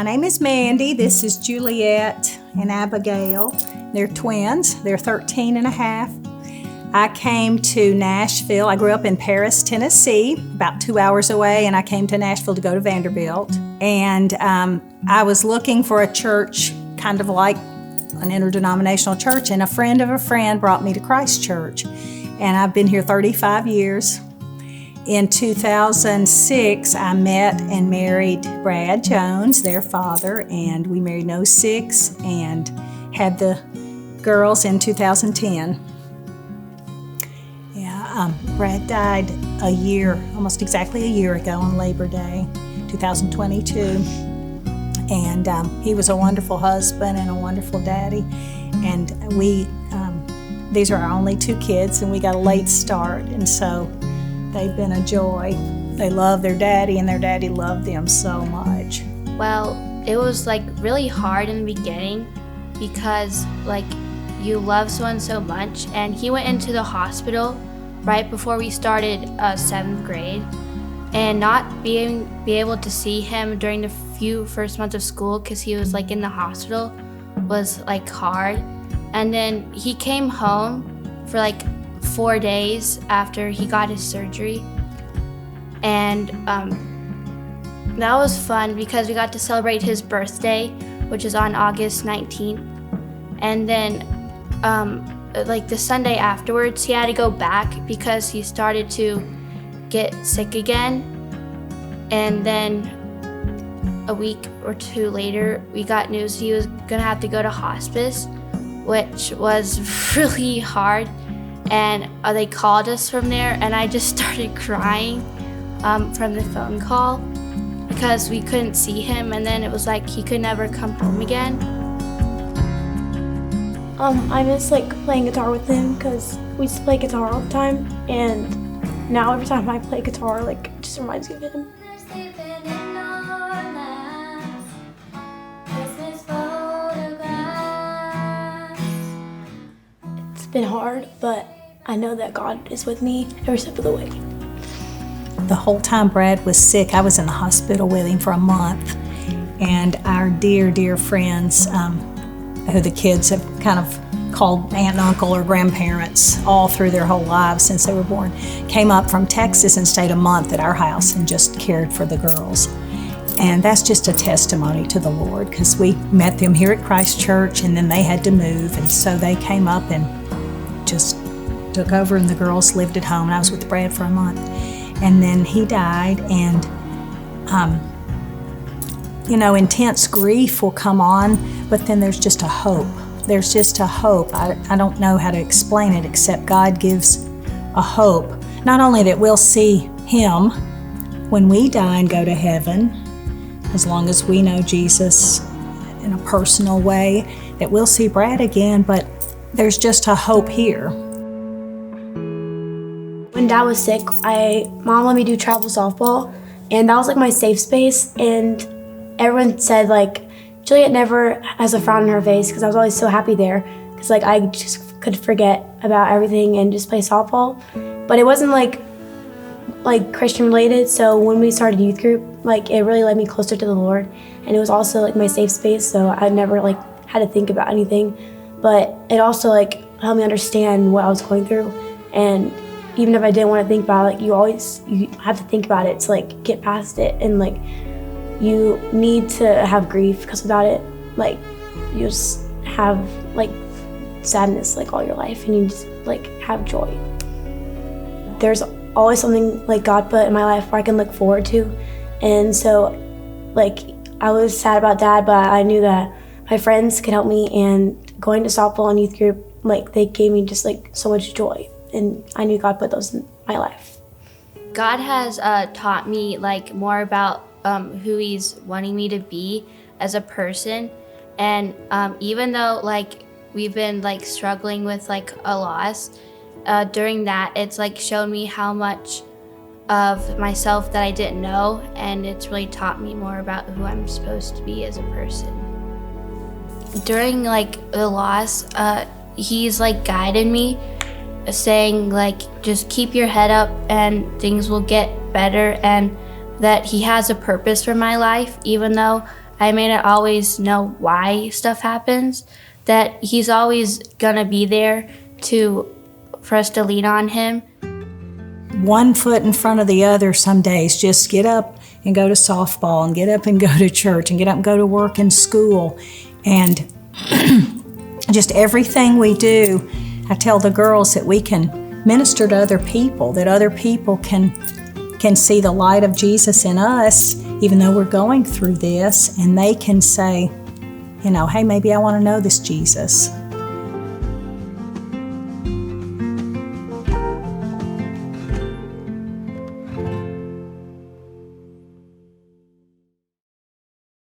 My name is Mandy. This is Juliet and Abigail. They're twins. They're 13 and a half. I came to Nashville. I grew up in Paris, Tennessee, about 2 hours away, and I came to Nashville to go to Vanderbilt. And I was looking for a church, kind of like an interdenominational church, and a friend of a friend brought me to Christ Church. And I've been here 35 years. In 2006, I met and married Brad Jones, their father, and we married in 2006 and had the girls in 2010. Brad died almost exactly a year ago on Labor Day, 2022. And he was a wonderful husband and a wonderful daddy. And these are our only two kids, and we got a late start. And so they've been a joy. They love their daddy, and their daddy loved them so much. Well, it was really hard in the beginning because you love someone so much, and he went into the hospital right before we started 7th grade, and not being able to see him during the few first months of school because he was in the hospital was hard. And then he came home for 4 days after he got his surgery, and that was fun because we got to celebrate his birthday, which is on August 19th. And then the Sunday afterwards, he had to go back because he started to get sick again. And then a week or two later, we got news he was gonna have to go to hospice, which was really hard. And they called us from there, and I just started crying from the phone call because we couldn't see him, and then it was he could never come home again. I miss playing guitar with him because we used to play guitar all the time, and now every time I play guitar, it just reminds me of him. It's been hard, but I know that God is with me every step of the way. The whole time Brad was sick, I was in the hospital with him for a month, and our dear, dear friends, who the kids have kind of called aunt and uncle or grandparents all through their whole lives since they were born, came up from Texas and stayed a month at our house and just cared for the girls. And that's just a testimony to the Lord, because we met them here at Christ Church, and then they had to move, and so they came up and just took over, and the girls lived at home, and I was with Brad for a month. And then he died, and intense grief will come on, but then there's just a hope. There's just a hope. I don't know how to explain it, except God gives a hope. Not only that we'll see him when we die and go to heaven, as long as we know Jesus in a personal way, that we'll see Brad again, but there's just a hope here. When Dad was sick, Mom let me do travel softball, and that was my safe space, and everyone said Juliet never has a frown on her face because I was always so happy there because I just could forget about everything and just play softball. But it wasn't Christian related, so when we started youth group, it really led me closer to the Lord, and it was also my safe space, so I never had to think about anything. But it also helped me understand what I was going through, and even if I didn't want to think about it, you have to think about it to get past it, and you need to have grief because without it, you just have sadness all your life, and you just have joy. There's always something God put in my life where I can look forward to, and so I was sad about Dad, but I knew that my friends could help me, and going to softball and youth group, they gave me just so much joy, and I knew God put those in my life. God has taught me more about who he's wanting me to be as a person, and even though we've been struggling with a loss, during that it's shown me how much of myself that I didn't know, and it's really taught me more about who I'm supposed to be as a person. During the loss, he's guided me, saying just keep your head up and things will get better, and that he has a purpose for my life, even though I made it always know why stuff happens, that he's always gonna be there for us to lean on him. One foot in front of the other some days. Just get up and go to softball, and get up and go to church, and get up and go to work and school. And just everything we do, I tell the girls that we can minister to other people, that other people can see the light of Jesus in us, even though we're going through this, and they can say, hey, maybe I want to know this Jesus.